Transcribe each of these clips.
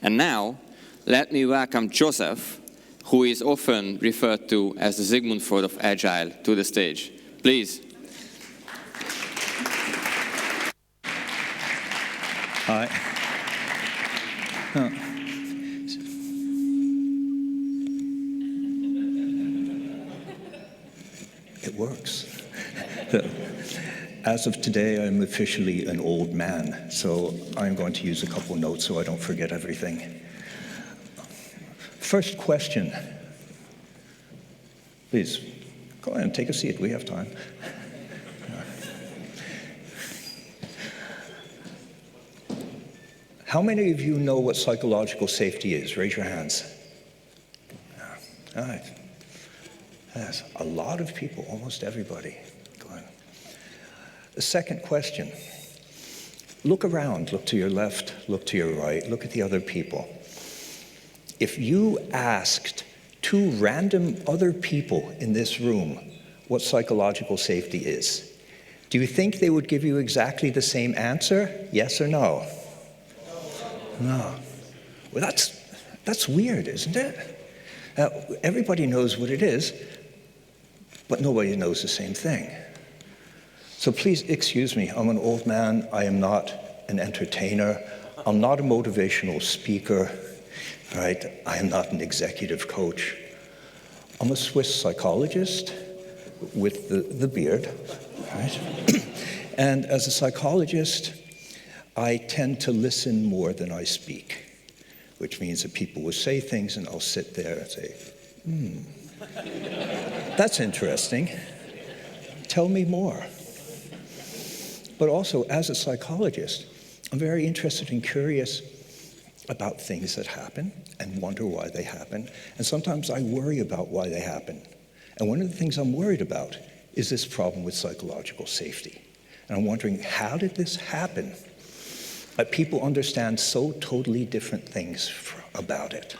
And now, let me welcome Joseph, who is often referred to as the Sigmund Freud of Agile, to the stage. Please. Hi. It works. As of today, I'm officially an old man, so I'm going to use a couple notes so I don't forget everything. First question. Please, go ahead and take a seat. We have time. How many of you know what psychological safety is? Raise your hands. All right. Yes, a lot of people, almost everybody. Go ahead. The second question. Look around. Look to your left, look to your right, look at the other people. If you asked two random other people in this room what psychological safety is, do you think they would give you exactly the same answer? Yes or no? No. Well, that's weird, isn't it? Everybody knows what it is, but nobody knows the same thing. So please excuse me, I'm an old man, I am not an entertainer, I'm not a motivational speaker, right? I am not an executive coach. I'm a Swiss psychologist with the beard, right? And as a psychologist, I tend to listen more than I speak, which means that people will say things and I'll sit there and say, that's interesting. Tell me more. But also, as a psychologist, I'm very interested and curious about things that happen and wonder why they happen. And sometimes I worry about why they happen. And one of the things I'm worried about is this problem with psychological safety. And I'm wondering, how did this happen? That people understand so totally different things about it.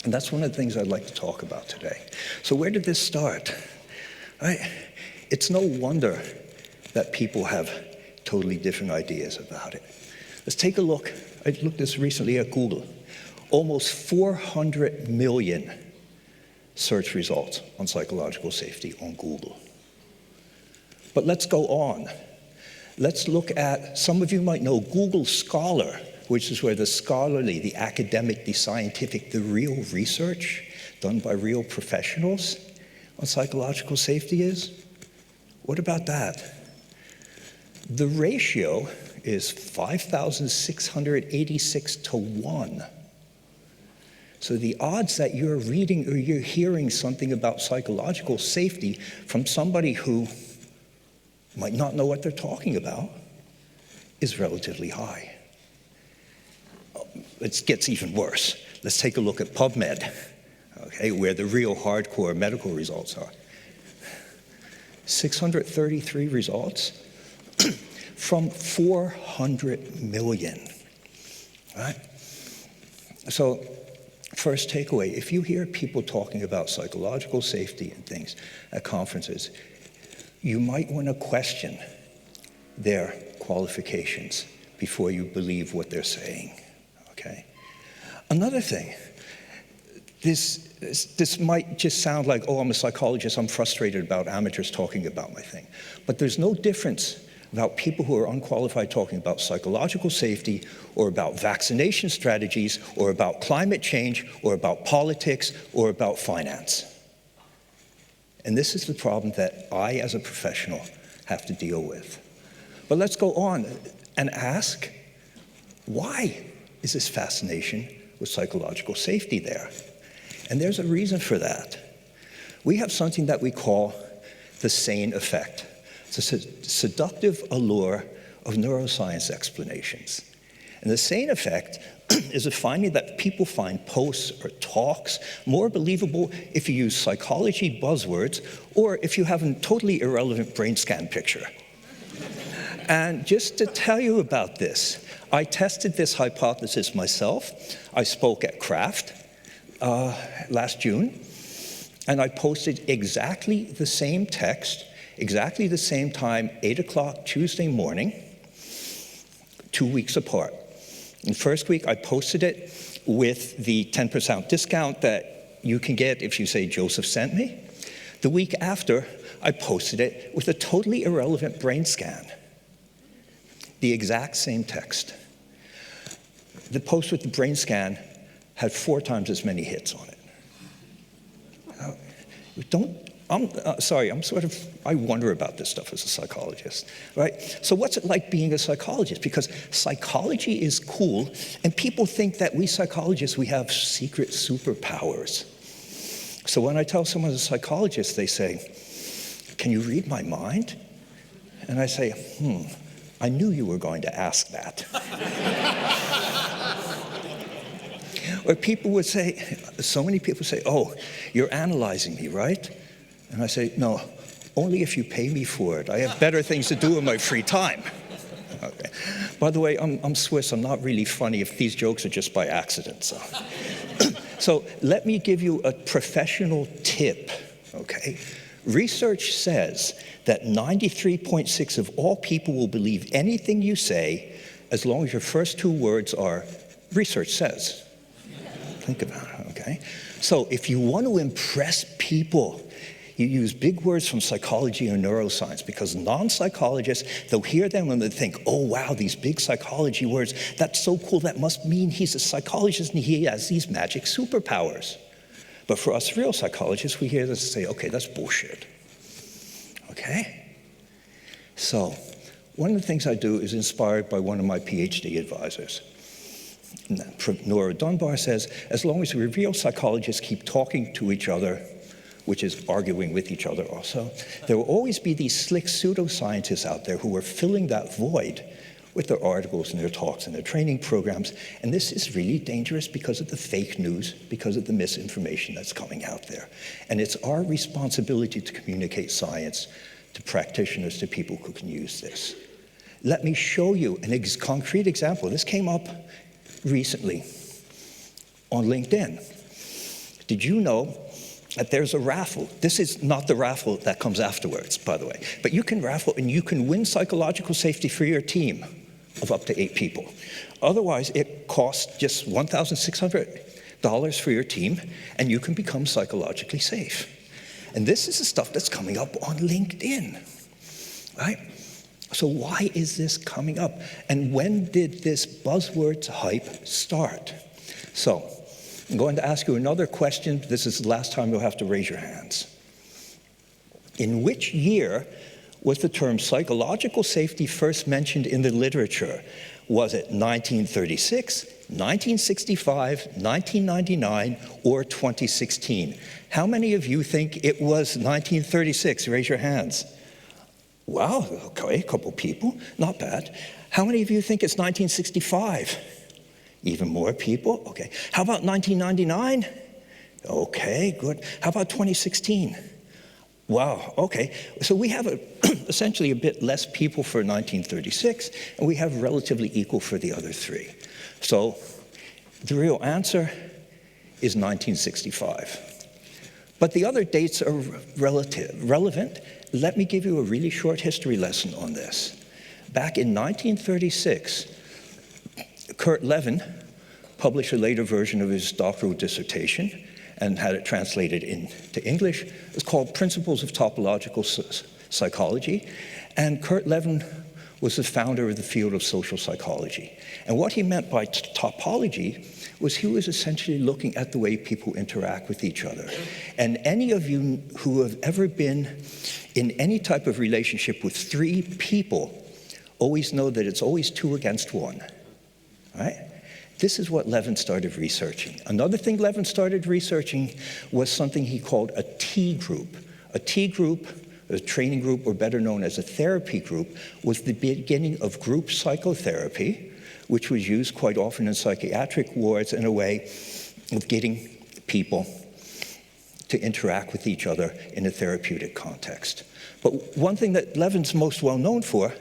And that's one of the things I'd like to talk about today. So where did this start? Right? It's no wonder that people have totally different ideas about it. Let's take a look. I looked this recently at Google. Almost 400 million search results on psychological safety on Google. But let's go on. Let's look at, some of you might know Google Scholar, which is where the scholarly, the academic, the scientific, the real research done by real professionals on psychological safety is. What about that? The ratio is 5,686 to 1. So the odds that you're reading or you're hearing something about psychological safety from somebody who might not know what they're talking about is relatively high. It gets even worse. Let's take a look at PubMed, okay, where the real hardcore medical results are. 633 results from 400 million, right? So, first takeaway, if you hear people talking about psychological safety and things at conferences, you might want to question their qualifications before you believe what they're saying, okay? Another thing, this might just sound like, oh, I'm a psychologist, I'm frustrated about amateurs talking about my thing. But there's no difference about people who are unqualified talking about psychological safety or about vaccination strategies or about climate change or about politics or about finance. And this is the problem that I, as a professional, have to deal with. But let's go on and ask, why is this fascination with psychological safety there? And there's a reason for that. We have something that we call the sane effect. It's a seductive allure of neuroscience explanations. And the sane effect is a finding that people find posts or talks more believable if you use psychology buzzwords or if you have a totally irrelevant brain scan picture. And just to tell you about this, I tested this hypothesis myself. I spoke at Craft last June, and I posted exactly the same text, exactly the same time, 8 o'clock Tuesday morning, 2 weeks apart. In the first week, I posted it with the 10% discount that you can get if you say Joseph sent me. The week after, I posted it with a totally irrelevant brain scan. The exact same text. The post with the brain scan had 4 times as many hits on it. I wonder about this stuff as a psychologist, right? So what's it like being a psychologist? Because psychology is cool, and people think that we psychologists, we have secret superpowers. So when I tell someone a psychologist, they say, "Can you read my mind?" And I say, I knew you were going to ask that. Or people would say, so many people say, "Oh, you're analyzing me, right?" And I say, "No, only if you pay me for it. I have better things to do in my free time." Okay. By the way, I'm Swiss. I'm not really funny if these jokes are just by accident. So, so let me give you a professional tip, okay? Research says that 93.6% of all people will believe anything you say as long as your first 2 words are "research says." Think about it, okay? So if you want to impress people, you use big words from psychology or neuroscience, because non-psychologists, they'll hear them and they think, "Oh, wow, these big psychology words, that's so cool, that must mean he's a psychologist and he has these magic superpowers." But for us real psychologists, we hear this and say, "Okay, that's bullshit." Okay? So one of the things I do is inspired by one of my PhD advisors. Nora Dunbar says, as long as we real psychologists keep talking to each other, which is arguing with each other also, there will always be these slick pseudoscientists out there who are filling that void with their articles and their talks and their training programs. And this is really dangerous because of the fake news, because of the misinformation that's coming out there. And it's our responsibility to communicate science to practitioners, to people who can use this. Let me show you a concrete example. This came up recently on LinkedIn. Did you know that there's a raffle? This is not the raffle that comes afterwards, by the way. But you can raffle and you can win psychological safety for your team of up to 8 people. Otherwise, it costs just $1,600 for your team, and you can become psychologically safe. And this is the stuff that's coming up on LinkedIn, right? So why is this coming up? And when did this buzzwords hype start? So I'm going to ask you another question. This is the last time you'll have to raise your hands. In which year was the term psychological safety first mentioned in the literature? Was it 1936, 1965, 1999, or 2016? How many of you think it was 1936? Raise your hands. Wow, okay, a couple people, not bad. How many of you think it's 1965? Even more people, okay. How about 1999? Okay, good. How about 2016? Wow, okay. So we have essentially a bit less people for 1936, and we have relatively equal for the other 3. So the real answer is 1965. But the other dates are relevant. Let me give you a really short history lesson on this. Back in 1936, Kurt Lewin published a later version of his doctoral dissertation and had it translated into English. It's called Principles of Topological Psychology. And Kurt Lewin was the founder of the field of social psychology. And what he meant by topology was he was essentially looking at the way people interact with each other. And any of you who have ever been in any type of relationship with 3 people always know that it's always 2 against 1, right? This is what Lewin started researching. Another thing Lewin started researching was something he called a T group. A T group, a training group, or better known as a therapy group, was the beginning of group psychotherapy, which was used quite often in psychiatric wards in a way of getting people to interact with each other in a therapeutic context. But one thing that Lewin's most well known for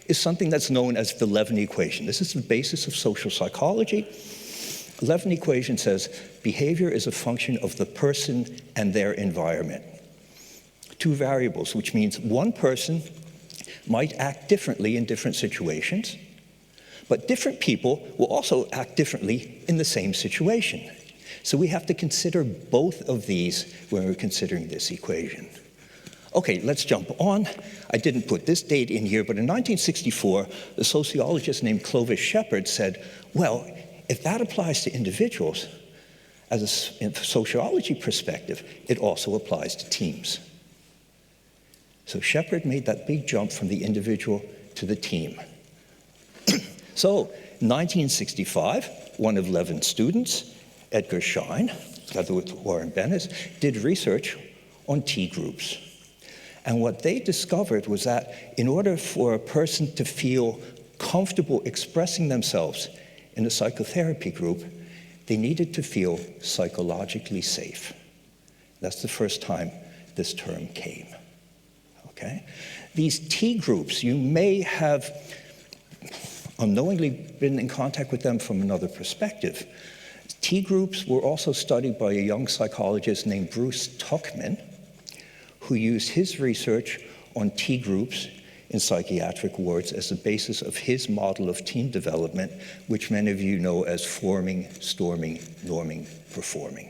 is something that's known as the Lewin equation. This is the basis of social psychology. The Lewin equation says behavior is a function of the person and their environment. 2 variables, which means one person might act differently in different situations, But different people will also act differently in the same situation. So we have to consider both of these when we're considering this equation. Okay, let's jump on. I didn't put this date in here, but in 1964, the sociologist named Clovis Shepard said, well, if that applies to individuals, as a sociology perspective, it also applies to teams. So Shepard made that big jump from the individual to the team. So, 1965, one of Levin's students, Edgar Schein, together with Warren Bennis, did research on T groups. And what they discovered was that in order for a person to feel comfortable expressing themselves in a psychotherapy group, they needed to feel psychologically safe. That's the first time this term came. Okay? These T groups, you may have unknowingly been in contact with them from another perspective. T groups were also studied by a young psychologist named Bruce Tuchman, who used his research on T groups in psychiatric wards as the basis of his model of team development, which many of you know as forming, storming, norming, performing,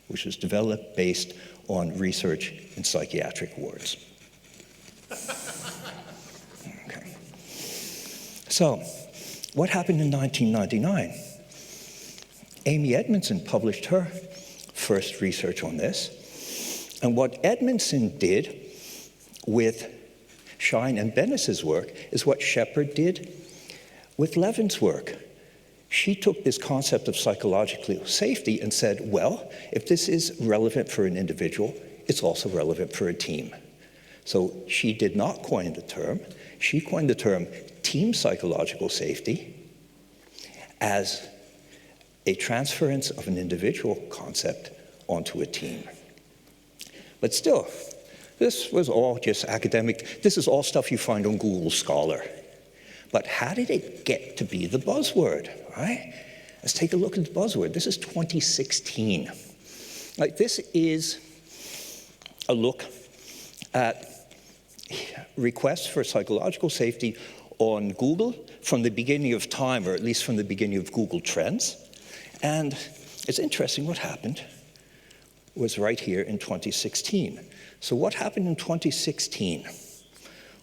which was developed based on research in psychiatric wards. Okay. So, what happened in 1999? Amy Edmondson published her first research on this. And what Edmondson did with Schein and Bennis's work is what Shepard did with Levin's work. She took this concept of psychological safety and said, well, if this is relevant for an individual, it's also relevant for a team. So she did not coin the term. She coined the term team psychological safety as a transference of an individual concept onto a team. But still, this was all just academic. This is all stuff you find on Google Scholar. But how did it get to be the buzzword, right? Let's take a look at the buzzword. This is 2016. Like, this is a look at requests for psychological safety on Google from the beginning of time, or at least from the beginning of Google Trends. And it's interesting what happened was right here in 2016. So what happened in 2016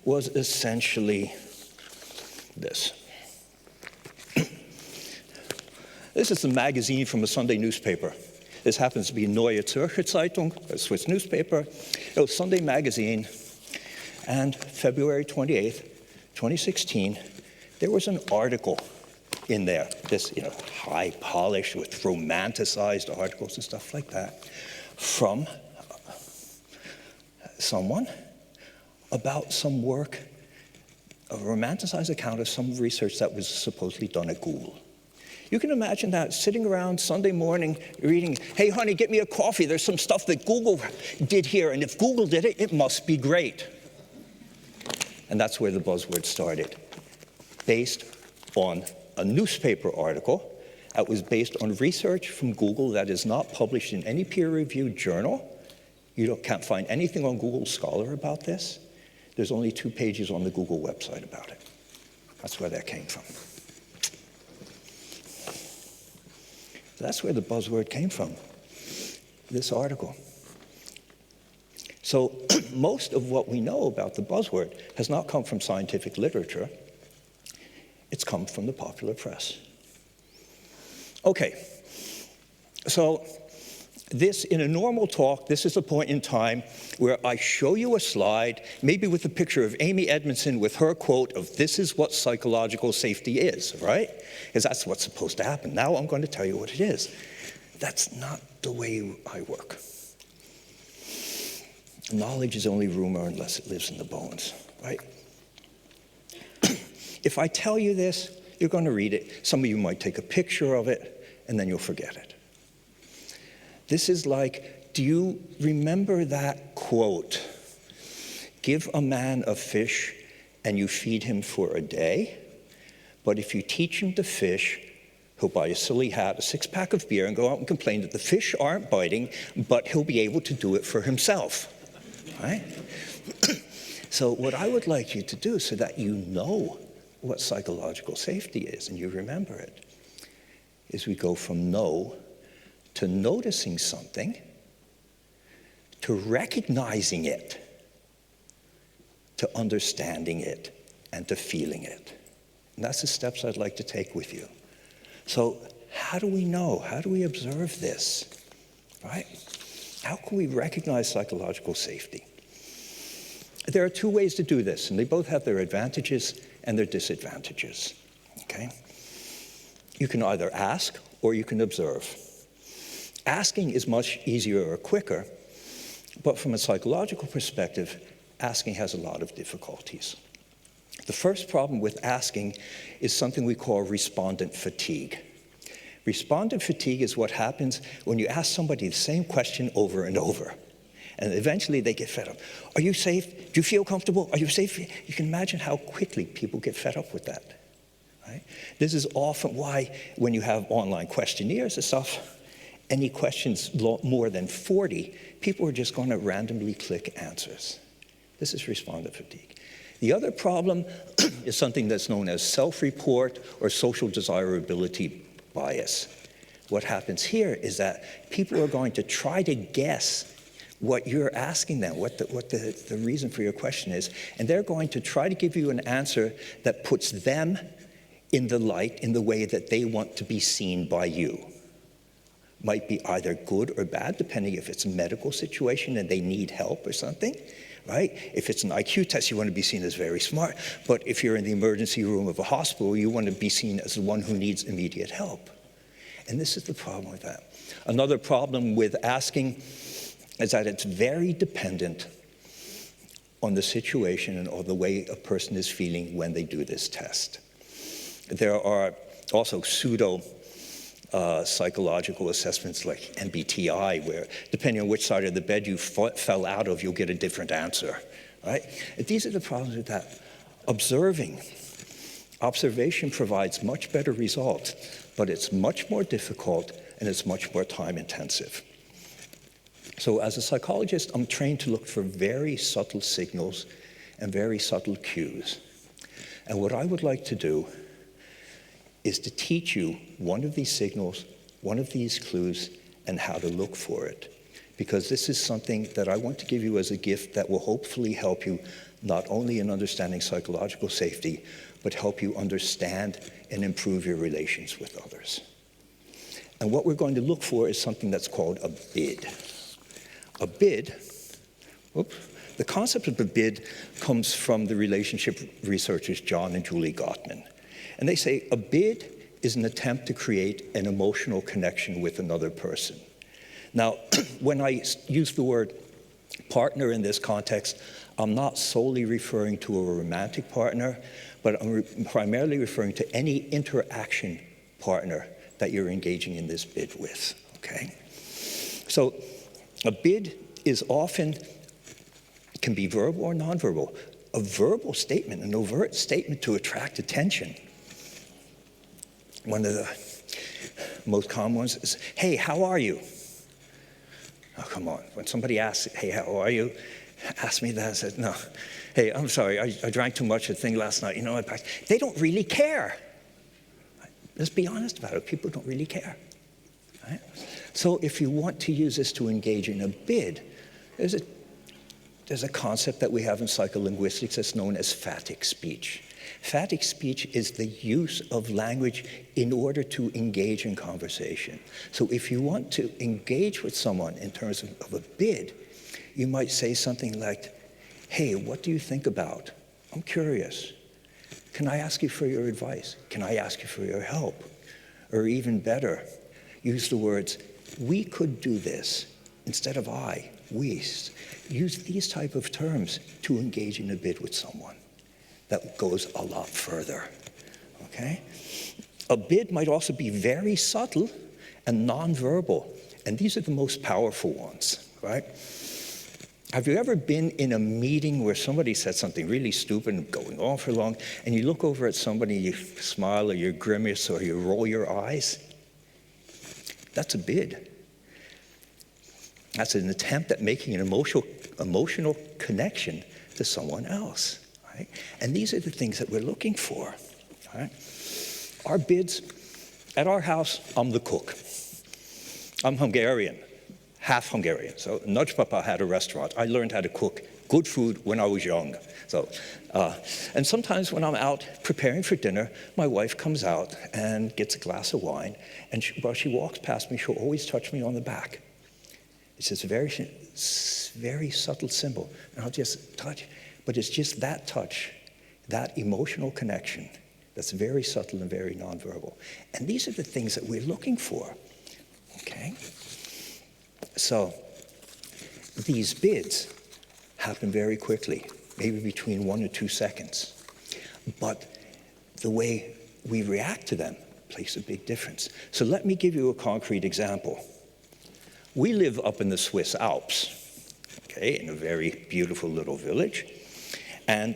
was essentially this. This is a magazine from a Sunday newspaper. This happens to be Neue Zürcher Zeitung, a Swiss newspaper. It was Sunday magazine. And February 28th, 2016, there was an article in there, this high polish with romanticized articles and stuff like that, from someone about some work, a romanticized account of some research that was supposedly done at Google. You can imagine that, sitting around Sunday morning reading, hey honey, get me a coffee, there's some stuff that Google did here, and if Google did it, it must be great. And that's where the buzzword started, based on a newspaper article that was based on research from Google that is not published in any peer-reviewed journal. You can't find anything on Google Scholar about this. There's only 2 pages on the Google website about it. That's where that came from. That's where the buzzword came from, this article. So most of what we know about the buzzword has not come from scientific literature. It's come from the popular press. Okay, so this, in a normal talk, this is a point in time where I show you a slide, maybe with a picture of Amy Edmondson with her quote of, this is what psychological safety is, right? Because that's what's supposed to happen. Now I'm going to tell you what it is. That's not the way I work. Knowledge is only rumor unless it lives in the bones, right? If I tell you this, you're going to read it. Some of you might take a picture of it, and then you'll forget it. This is like, do you remember that quote? Give a man a fish, and you feed him for a day. But if you teach him to fish, he'll buy a silly hat, a 6-pack of beer, and go out and complain that the fish aren't biting, but he'll be able to do it for himself. Right? So what I would like you to do, so that you know what psychological safety is, and you remember it, is we go from know to noticing something, to recognizing it, to understanding it, and to feeling it. And that's the steps I'd like to take with you. So how do we know? How do we observe this? Right? How can we recognize psychological safety? There are two ways to do this, and they both have their advantages and their disadvantages. Okay? You can either ask or you can observe. Asking is much easier or quicker, but from a psychological perspective, asking has a lot of difficulties. The first problem with asking is something we call respondent fatigue. Respondent fatigue is what happens when you ask somebody the same question over and over. And eventually they get fed up. Are you safe? Do you feel comfortable? Are you safe? You can imagine how quickly people get fed up with that. Right? This is often why when you have online questionnaires and stuff, any questions more than 40, people are just going to randomly click answers. This is respondent fatigue. The other problem is something that's known as self-report or social desirability bias. What happens here is that people are going to try to guess what you're asking them, what the reason for your question is, and they're going to try to give you an answer that puts them in the light in the way that they want to be seen by you. Might be either good or bad, depending if it's a medical situation and they need help or something, right? If it's an IQ test, you want to be seen as very smart. But if you're in the emergency room of a hospital, you want to be seen as the one who needs immediate help. And this is the problem with that. Another problem with asking is that it's very dependent on the situation and on the way a person is feeling when they do this test. There are also psychological assessments like MBTI, where depending on which side of the bed you fell out of, you'll get a different answer, right? These are the problems with that. Observation provides much better results, but it's much more difficult and it's much more time intensive. So as a psychologist, I'm trained to look for very subtle signals and very subtle cues. And what I would like to do is to teach you one of these signals, one of these clues, and how to look for it. Because this is something that I want to give you as a gift that will hopefully help you not only in understanding psychological safety, but help you understand and improve your relations with others. And what we're going to look for is something that's called a bid. A bid, the concept of a bid comes from the relationship researchers John and Julie Gottman. And they say a bid is an attempt to create an emotional connection with another person. Now, when I use the word partner in this context, I'm not solely referring to a romantic partner, but I'm primarily referring to any interaction partner that you're engaging in this bid with, okay? So a bid is often, can be verbal or nonverbal. A verbal statement, an overt statement to attract attention. One of the most common ones is, hey, how are you? Oh, come on. When somebody asks, hey, how are you? Ask me that. I said, no. Hey, I'm sorry. I drank too much of the thing last night. You know what? They don't really care. Let's be honest about it. People don't really care. Right? So if you want to use this to engage in a bid, there's a concept that we have in psycholinguistics that's known as phatic speech. Phatic speech is the use of language in order to engage in conversation. So if you want to engage with someone in terms of a bid, you might say something like, hey, what do you think about? I'm curious. Can I ask you for your advice? Can I ask you for your help? Or even better, use the words, we could do this, instead of I, we. Use these type of terms to engage in a bid with someone. That goes a lot further, okay? A bid might also be very subtle and nonverbal, and these are the most powerful ones, right? Have you ever been in a meeting where somebody said something really stupid and going on for long, and you look over at somebody, you smile or you grimace or you roll your eyes? That's a bid. That's an attempt at making an emotional connection to someone else. Right? And these are the things that we're looking for. right? Our bids, at our house, I'm the cook. I'm Hungarian, half Hungarian. So Nagypapa had a restaurant. I learned how to cook good food when I was young. So, and sometimes when I'm out preparing for dinner, my wife comes out and gets a glass of wine, and while she walks past me, she'll always touch me on the back. It's this very subtle symbol, and I'll just touch. But it's just that touch, that emotional connection, that's very subtle and very nonverbal. And these are the things that we're looking for, okay? So these bids happen very quickly, maybe between 1 or 2 seconds. But the way we react to them makes a big difference. So let me give you a concrete example. We live up in the Swiss Alps, okay, in a very beautiful little village. And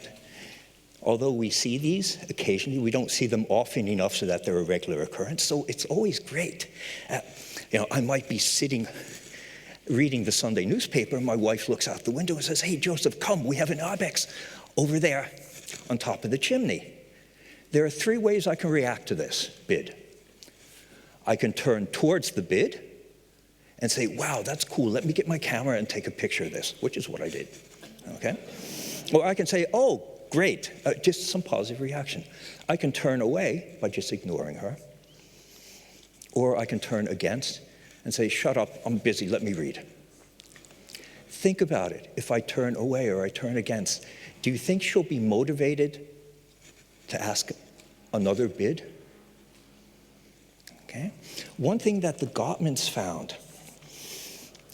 although we see these occasionally, we don't see them often enough so that they're a regular occurrence. So it's always great. I might be sitting reading the Sunday newspaper, and my wife looks out the window and says, "Hey, Joseph, come, we have an ibex over there on top of the chimney." There are 3 ways I can react to this bid. I can turn towards the bid and say, "Wow, that's cool. Let me get my camera and take a picture of this," which is what I did, okay? Or I can say, "Oh, great," just some positive reaction. I can turn away by just ignoring her. Or I can turn against and say, "Shut up, I'm busy, let me read." Think about it. If I turn away or I turn against, do you think she'll be motivated to ask another bid? Okay. One thing that the Gottmans found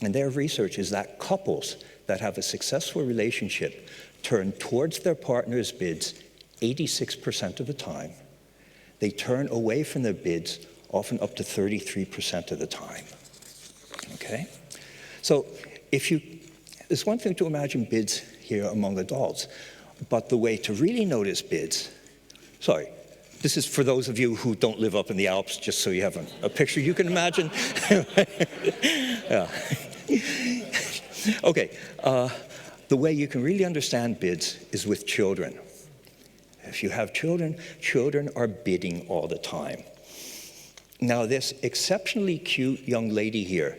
in their research is that couples that have a successful relationship turn towards their partner's bids 86% of the time. They turn away from their bids often up to 33% of the time. Okay? So there's one thing to imagine bids here among adults, but the way to really notice bids, this is for those of you who don't live up in the Alps, just so you have a picture you can imagine. Yeah. Okay, the way you can really understand bids is with children. If you have children, children are bidding all the time. Now, this exceptionally cute young lady here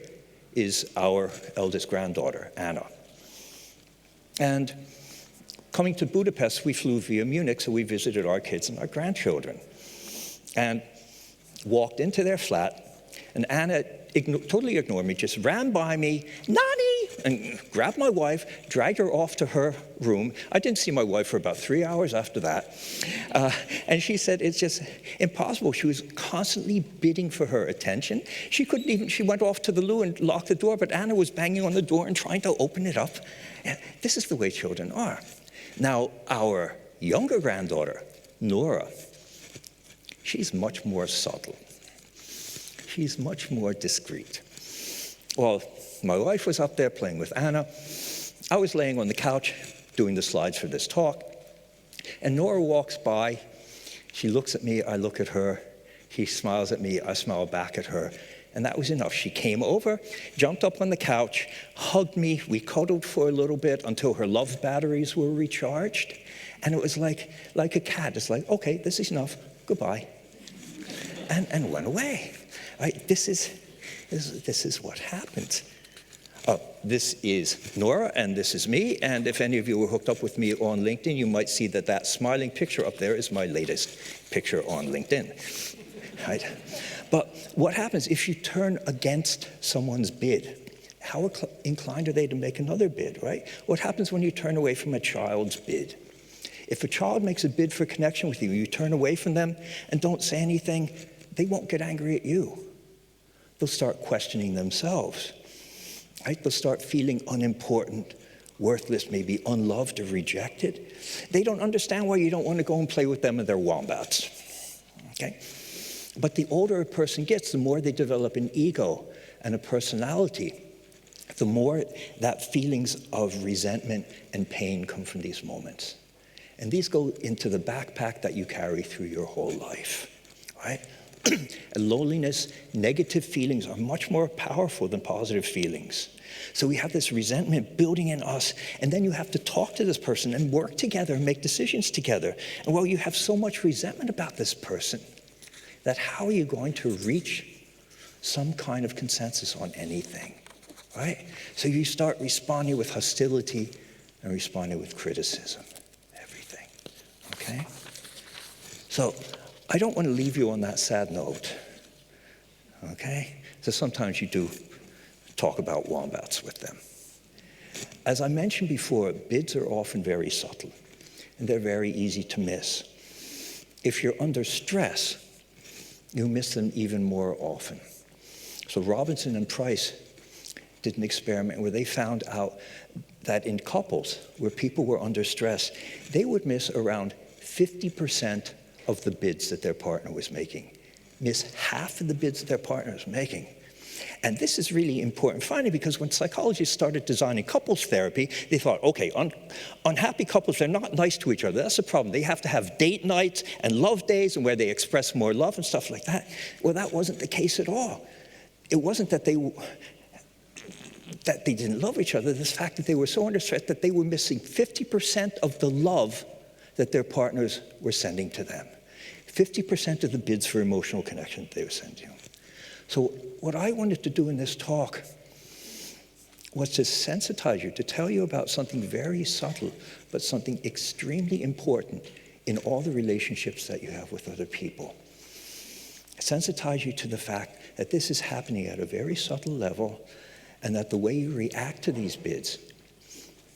is our eldest granddaughter, Anna. And coming to Budapest, we flew via Munich, so we visited our kids and our grandchildren. And walked into their flat, and Anna totally ignored me, just ran by me, "Nani!" and grabbed my wife, dragged her off to her room. I didn't see my wife for about 3 hours after that. And she said it's just impossible. She was constantly bidding for her attention. She went off to the loo and locked the door, but Anna was banging on the door and trying to open it up. And this is the way children are. Now, our younger granddaughter, Nora, she's much more subtle. She's much more discreet. Well, my wife was up there playing with Anna. I was laying on the couch doing the slides for this talk. And Nora walks by. She looks at me. I look at her. She smiles at me. I smile back at her. And that was enough. She came over, jumped up on the couch, hugged me. We cuddled for a little bit until her love batteries were recharged. And it was like a cat. It's like, "Okay, this is enough. Goodbye." And went away. Right? This is what happens. This is Nora, and this is me. And if any of you were hooked up with me on LinkedIn, you might see that smiling picture up there is my latest picture on LinkedIn. Right? But what happens if you turn against someone's bid? How inclined are they to make another bid, right? What happens when you turn away from a child's bid? If a child makes a bid for connection with you, you turn away from them and don't say anything, they won't get angry at you. They'll start questioning themselves. Right? They'll start feeling unimportant, worthless, maybe unloved or rejected. They don't understand why you don't want to go and play with them and their wombats. Okay? But the older a person gets, the more they develop an ego and a personality, the more that feelings of resentment and pain come from these moments. And these go into the backpack that you carry through your whole life, right? And loneliness, negative feelings are much more powerful than positive feelings. So we have this resentment building in us, and then you have to talk to this person and work together and make decisions together. And well, you have so much resentment about this person that how are you going to reach some kind of consensus on anything, right? So you start responding with hostility and responding with criticism, everything, okay? So I don't want to leave you on that sad note, okay? So sometimes you do talk about wombats with them. As I mentioned before, bids are often very subtle, and they're very easy to miss. If you're under stress, you miss them even more often. So Robinson and Price did an experiment where they found out that in couples where people were under stress, they would miss around 50% of the bids that their partner was making, miss half of the bids that their partner was making. And this is really important, finally, because when psychologists started designing couples therapy, they thought, okay, unhappy couples, they're not nice to each other. That's the problem. They have to have date nights and love days and where they express more love and stuff like that. Well, that wasn't the case at all. It wasn't that they didn't love each other. The fact that they were so under stress that they were missing 50% of the love that their partners were sending to them. 50% of the bids for emotional connection that they were sending. So what I wanted to do in this talk was to sensitize you, to tell you about something very subtle, but something extremely important in all the relationships that you have with other people. Sensitize you to the fact that this is happening at a very subtle level, and that the way you react to these bids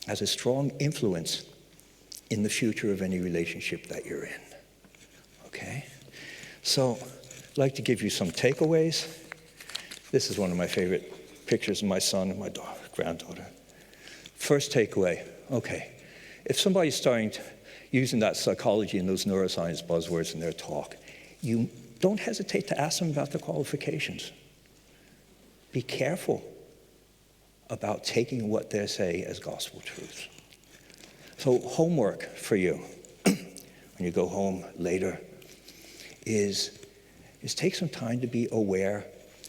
has a strong influence in the future of any relationship that you're in. Okay? So I'd like to give you some takeaways. This is one of my favorite pictures of my son and my granddaughter. First takeaway, okay, if somebody's starting using that psychology and those neuroscience buzzwords in their talk, you don't hesitate to ask them about their qualifications. Be careful about taking what they say as gospel truth. So homework for you when you go home later is take some time to be aware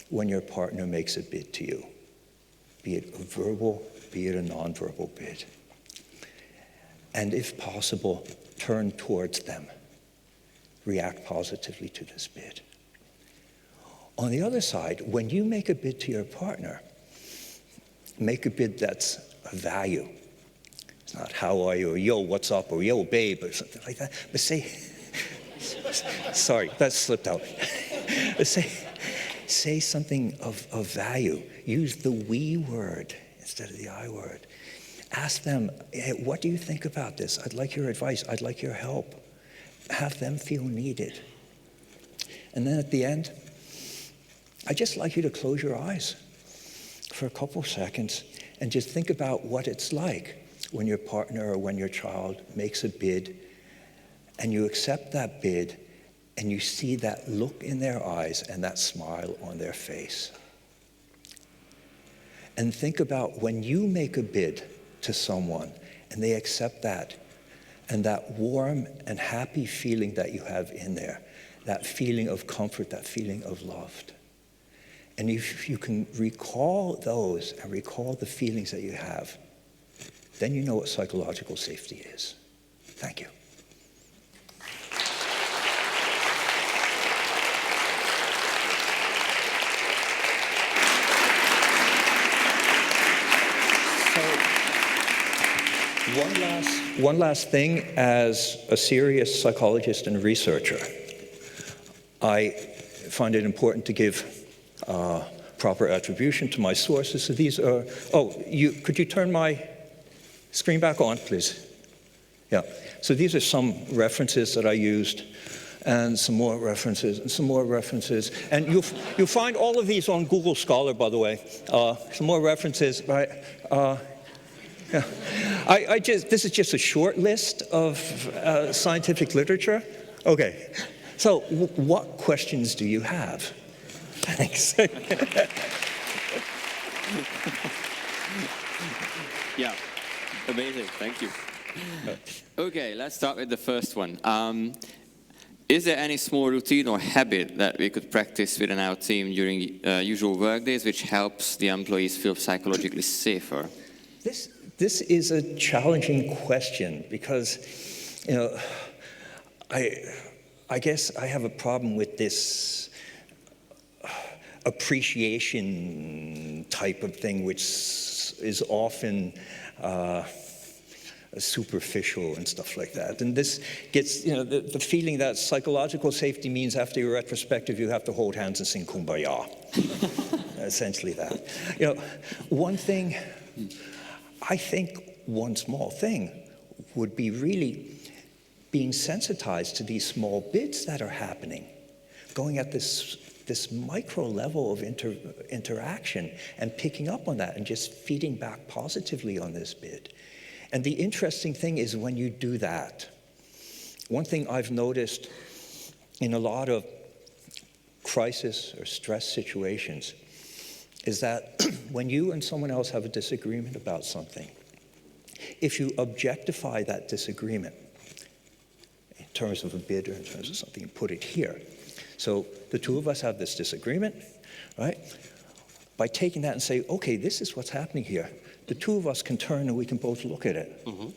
when your partner makes a bid to you, be it a verbal, be it a nonverbal bid. And if possible, turn towards them. React positively to this bid. On the other side, when you make a bid to your partner, make a bid that's of value. It's not how are you, or yo, what's up, or yo, babe, or something like that. But say, sorry, that slipped out. But say something of value. Use the we word instead of the I word. Ask them, hey, what do you think about this? I'd like your advice. I'd like your help. Have them feel needed. And then at the end, I'd just like you to close your eyes for a couple seconds and just think about what it's like when your partner or when your child makes a bid and you accept that bid and you see that look in their eyes and that smile on their face. And think about when you make a bid to someone and they accept that, and that warm and happy feeling that you have in there, that feeling of comfort, that feeling of loved. And if you can recall those and recall the feelings that you have, then you know what psychological safety is. Thank you. One last thing, as a serious psychologist and researcher, I find it important to give proper attribution to my sources. So these are, could you turn my screen back on, please? Yeah, so these are some references that I used, and some more references, and some more references. And you'll find all of these on Google Scholar, by the way. Some more references, right? Yeah. This is just a short list of scientific literature. Okay, so what questions do you have? Thanks. Yeah, amazing, thank you. Okay, let's start with the first one. Is there any small routine or habit that we could practice within our team during usual work days which helps the employees feel psychologically safer? This is a challenging question because, I guess I have a problem with this appreciation type of thing, which is often superficial and stuff like that. And this gets, the feeling that psychological safety means after your retrospective, you have to hold hands and sing Kumbaya. Essentially that. One thing, I think one small thing would be really being sensitized to these small bits that are happening, going at this micro level of interaction and picking up on that and just feeding back positively on this bit. And the interesting thing is when you do that, one thing I've noticed in a lot of crisis or stress situations is that when you and someone else have a disagreement about something, if you objectify that disagreement in terms of a bid or in terms of something and put it here. So the two of us have this disagreement, right? By taking that and say, okay, this is what's happening here. The two of us can turn and we can both look at it. Mm-hmm.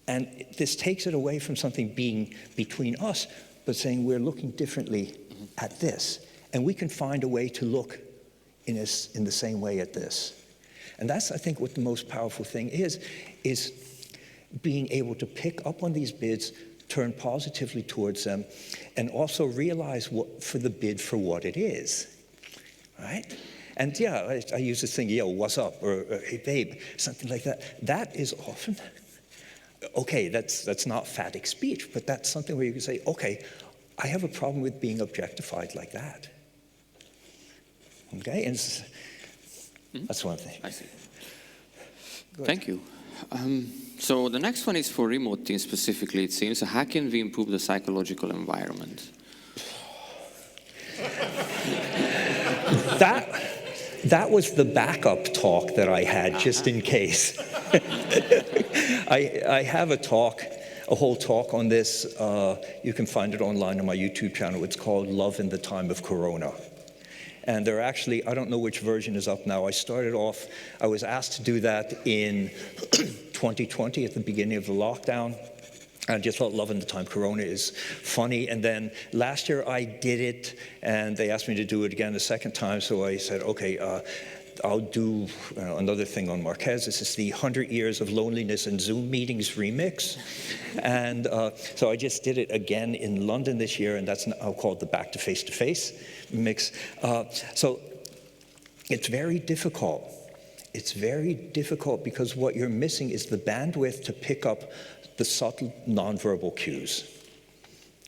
And this takes it away from something being between us, but saying we're looking differently at this. And we can find a way to look in the same way at this. And that's, I think, what the most powerful thing is being able to pick up on these bids, turn positively towards them, and also realize for the bid for what it is, right? And yeah, I use this thing, yo, what's up, or hey, babe, something like that. That is often, okay, that's not phatic speech, but that's something where you can say, okay, I have a problem with being objectified like that. Okay, and that's one thing. I see. Good. Thank you. So the next one is for remote teams specifically, it seems. So how can we improve the psychological environment? That was the backup talk that I had, just in case. I have a whole talk on this. You can find it online on my YouTube channel. It's called Love in the Time of Corona. And there are actually, I don't know which version is up now. I was asked to do that in 2020 at the beginning of the lockdown. I just thought Love in the Time Corona is funny. And then last year I did it, and they asked me to do it again the second time. So I said, okay, I'll do another thing on Marquez. This is the 100 Years of Loneliness and Zoom Meetings remix. And so I just did it again in London this year, and that's now called the Back to Face mix. So it's very difficult. It's very difficult because what you're missing is the bandwidth to pick up the subtle nonverbal cues,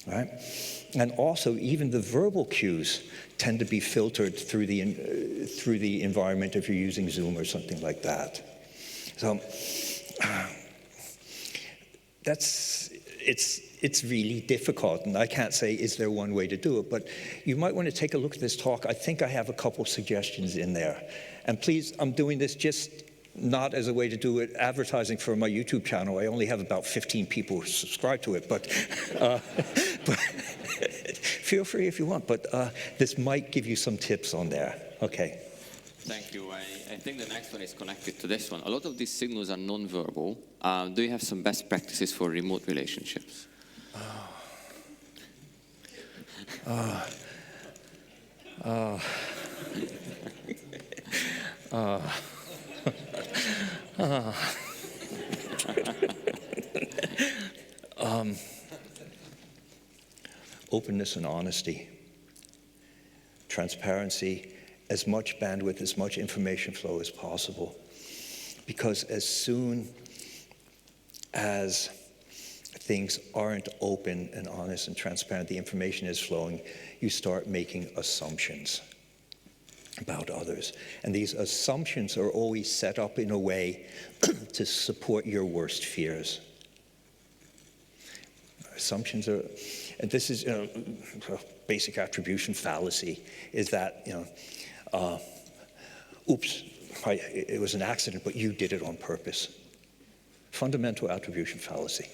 right? And also, even the verbal cues tend to be filtered through the environment if you're using Zoom or something like that. So it's really difficult, and I can't say is there one way to do it, but you might want to take a look at this talk. I think I have a couple suggestions in there. And please, I'm doing this just not as a way to do it advertising for my YouTube channel. I only have about 15 people who subscribe to it, but feel free if you want. But this might give you some tips on there. Okay. Thank you. I think the next one is connected to this one. A lot of these signals are non-verbal. Do you have some best practices for remote relationships? Openness and honesty, transparency, as much bandwidth, as much information flow as possible. Because as soon as things aren't open and honest and transparent, the information is flowing, you start making assumptions about others. And these assumptions are always set up in a way to support your worst fears. Assumptions are, and this is a basic attribution fallacy, is that, oops, it was an accident, but you did it on purpose. Fundamental attribution fallacy,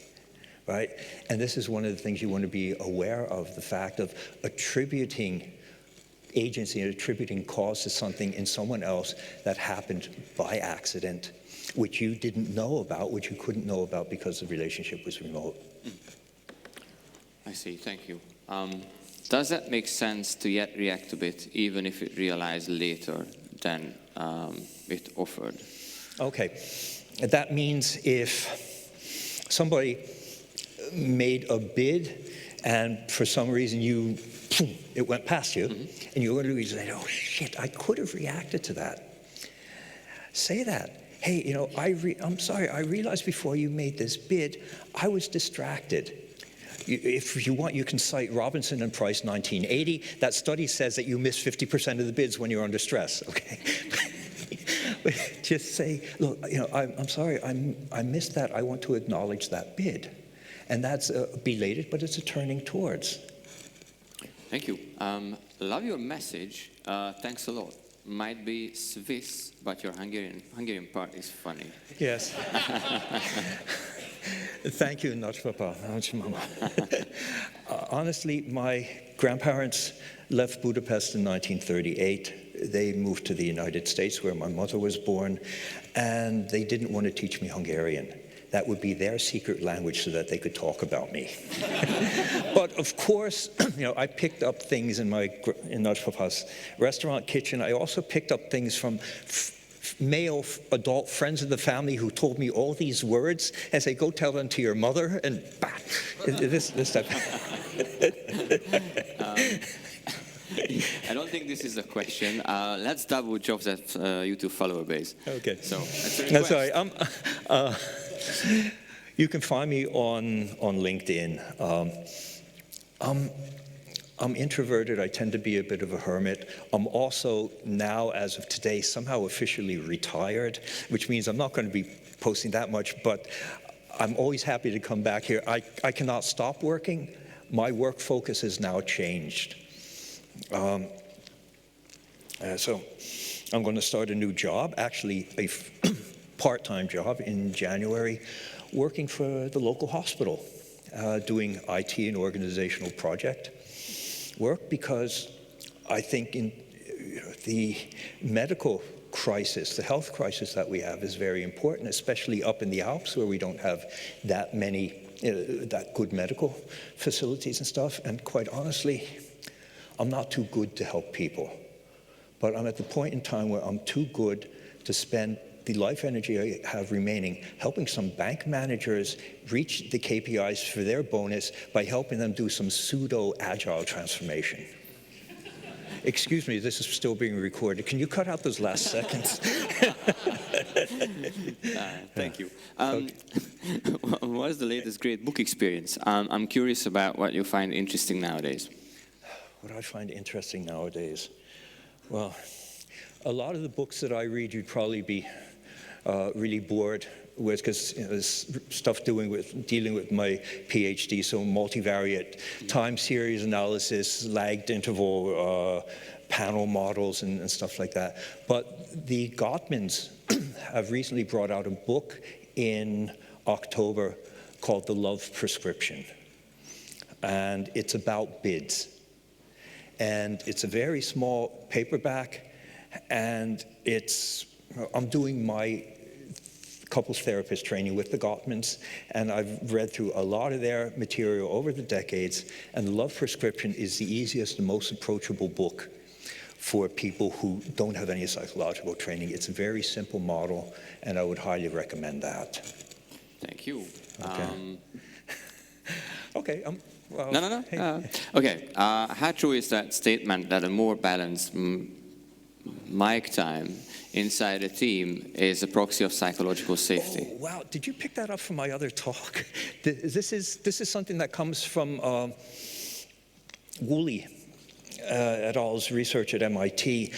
right? And this is one of the things you want to be aware of, the fact of attributing agency and attributing cause to something in someone else that happened by accident, which you didn't know about, which you couldn't know about because the relationship was remote. I see, thank you. Does that make sense to yet react to it, even if it realized later than it offered? Okay, that means if somebody made a bid and for some reason it went past you, and you literally say, oh shit, I could have reacted to that. Say that. Hey, you know, I'm sorry, I realized before you made this bid, I was distracted. If you want, you can cite Robinson and Price 1980. That study says that you miss 50% of the bids when you're under stress, okay? But just say, look, you know, I'm sorry, I missed that. I want to acknowledge that bid. And that's belated, but it's a turning towards. Thank you. Love your message. Thanks a lot. Might be Swiss, but your Hungarian part is funny. Yes. Thank you, Nach Papa, Nach Mama. Honestly, my grandparents left Budapest in 1938. They moved to the United States, where my mother was born, and they didn't want to teach me Hungarian. That would be their secret language so that they could talk about me. But of course, you know, I picked up things in Nach Papa's restaurant kitchen. I also picked up things from male adult friends of the family who told me all these words and say, go tell them to your mother, and bah, this type. I don't think this is a question. Let's double check that YouTube follower base. Okay. So, that's a request. Sorry. You can find me on LinkedIn. I'm introverted. I tend to be a bit of a hermit. I'm also now, as of today, somehow officially retired, which means I'm not going to be posting that much, but I'm always happy to come back here. I cannot stop working. My work focus has now changed. So I'm going to start a new job, actually a part-time job in January, working for the local hospital, doing IT and organizational project work, because I think in the medical crisis, the health crisis that we have is very important, especially up in the Alps where we don't have that many, that good medical facilities and stuff. And quite honestly, I'm not too good to help people, but I'm at the point in time where I'm too good to spend the life energy I have remaining helping some bank managers reach the KPIs for their bonus by helping them do some pseudo-agile transformation. Excuse me, this is still being recorded. Can you cut out those last seconds? Thank you. What is the latest great book experience? I'm curious about what you find interesting nowadays. What I find interesting nowadays? Well, a lot of the books that I read, you'd probably be really bored with, because there's stuff dealing with my PhD, so multivariate time series analysis, lagged interval panel models and stuff like that. But the Gottmans have recently brought out a book in October called The Love Prescription. And it's about bids. And it's a very small paperback, and I'm doing my couples therapist training with the Gottmans, and I've read through a lot of their material over the decades, and The Love Prescription is the easiest and most approachable book for people who don't have any psychological training. It's a very simple model, and I would highly recommend that. Thank you. Okay. Okay. Well, No. hey. Okay. How true is that statement that a more balanced mic time inside a team is a proxy of psychological safety? Oh, wow. Did you pick that up from my other talk? This is something that comes from Woolley et al.'s research at MIT,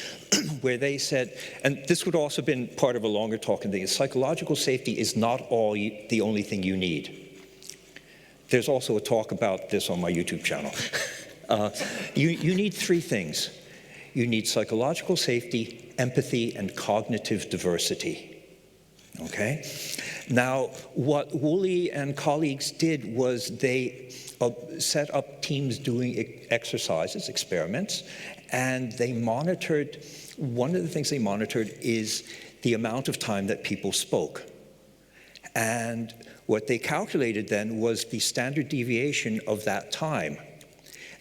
where they said, and this would also have been part of a longer talk, and psychological safety is not the only thing you need. There's also a talk about this on my YouTube channel. You need three things. You need psychological safety, empathy, and cognitive diversity. Okay? Now, what Woolley and colleagues did was they set up teams doing exercises, experiments, and they monitored, one of the things they monitored is the amount of time that people spoke. And what they calculated then was the standard deviation of that time.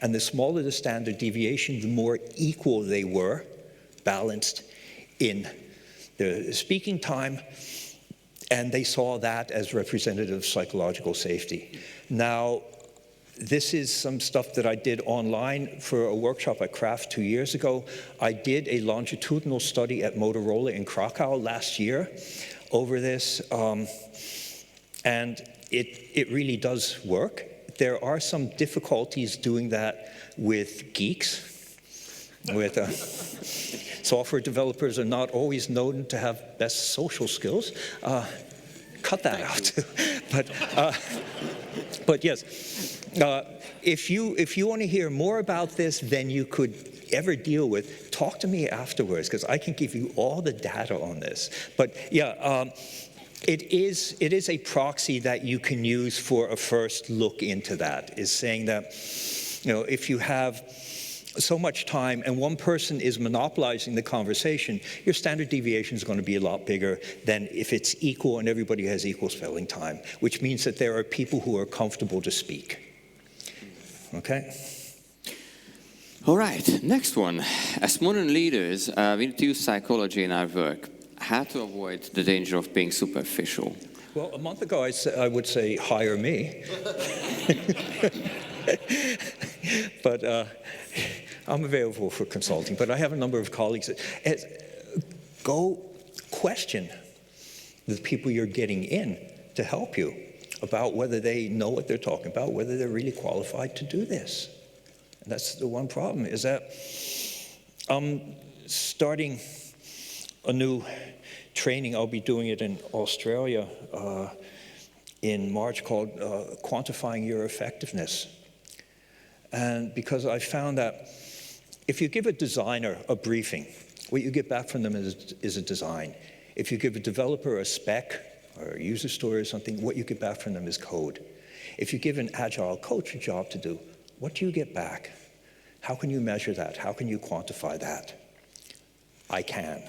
And the smaller the standard deviation, the more equal they were, balanced in the speaking time, and they saw that as representative of psychological safety. Now, this is some stuff that I did online for a workshop at Craft 2 years ago. I did a longitudinal study at Motorola in Krakow last year over this, and it really does work. There are some difficulties doing that with geeks, with software developers are not always known to have best social skills. Cut that out. But yes, if you want to hear more about this than you could ever deal with, talk to me afterwards, because I can give you all the data on this. But yeah, it is a proxy that you can use for a first look into that, is saying that, if you have so much time and one person is monopolizing the conversation, your standard deviation is going to be a lot bigger than if it's equal and everybody has equal spelling time, which means that there are people who are comfortable to speak. Okay? All right, next one. As modern leaders, we need to use psychology in our work. How to avoid the danger of being superficial? Well, a month ago I would say hire me. But I'm available for consulting. But I have a number of colleagues that go question the people you're getting in to help you about whether they know what they're talking about, whether they're really qualified to do this. And that's the one problem, is that I'm starting a new training. I'll be doing it in Australia in March, called Quantifying Your Effectiveness. And because I found that if you give a designer a briefing, what you get back from them is a design. If you give a developer a spec or a user story or something, what you get back from them is code. If you give an agile coach a job to do, what do you get back? How can you measure that? How can you quantify that? I can.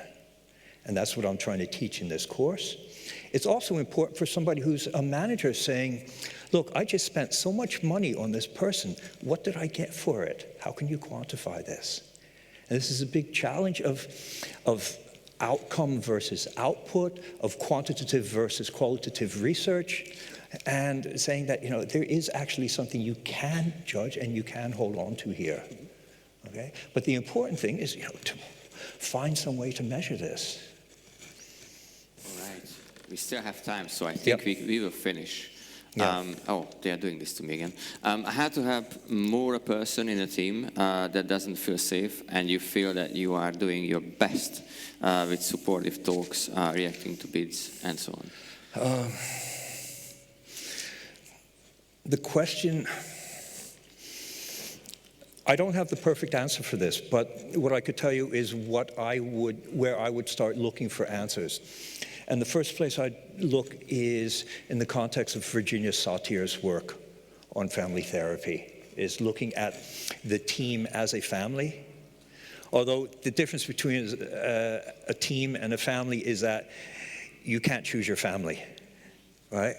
And that's what I'm trying to teach in this course. It's also important for somebody who's a manager saying, look, I just spent so much money on this person. What did I get for it? How can you quantify this? And this is a big challenge of outcome versus output, of quantitative versus qualitative research, and saying that, there is actually something you can judge and you can hold on to here. Okay? But the important thing is, to find some way to measure this. All right. We still have time, so I think we will finish. Yeah. They are doing this to me again. I had to have more a person in a team that doesn't feel safe, and you feel that you are doing your best with supportive talks, reacting to bids, and so on. The question, I don't have the perfect answer for this, but what I could tell you is where I would start looking for answers. And the first place I'd look is in the context of Virginia Sauter's work on family therapy, is looking at the team as a family. Although the difference between a team and a family is that you can't choose your family, right?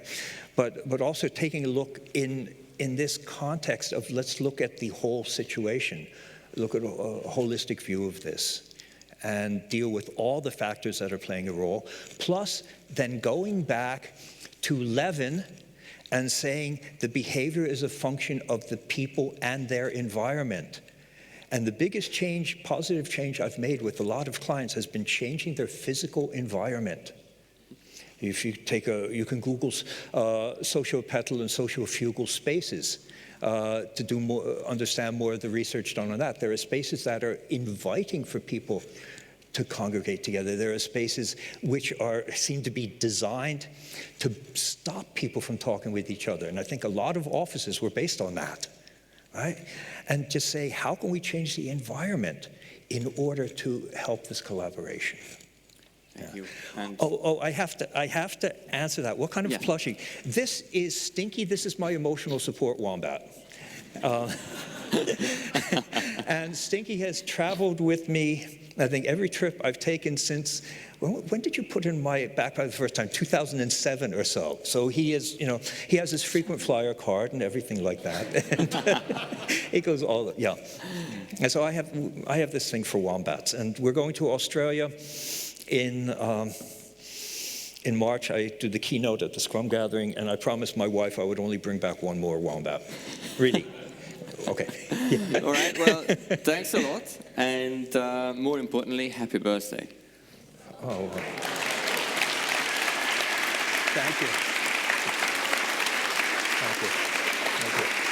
But also taking a look in this context of, let's look at the whole situation, look at a holistic view of this, and deal with all the factors that are playing a role, plus then going back to Levin and saying the behavior is a function of the people and their environment. And the biggest change, positive change I've made with a lot of clients has been changing their physical environment. If you you can Google sociopetal and sociofugal spaces to understand more of the research done on that. There are spaces that are inviting for people to congregate together. There are spaces which seem to be designed to stop people from talking with each other. And I think a lot of offices were based on that, right? And just say, how can we change the environment in order to help this collaboration? Thank you. And I have to answer that. What kind of plushie? This is Stinky. This is my emotional support wombat. And Stinky has traveled with me, I think, every trip I've taken since, when did you put in my backpack the first time? 2007 or so. So he is, he has his frequent flyer card and everything like that. And it goes all, yeah. And so I have this thing for wombats. And we're going to Australia in March. I do the keynote at the Scrum Gathering, and I promised my wife I would only bring back one more wombat. Really. Okay. Yeah. All right, well, thanks a lot, and more importantly, happy birthday. Oh. Thank you. Thank you. Thank you.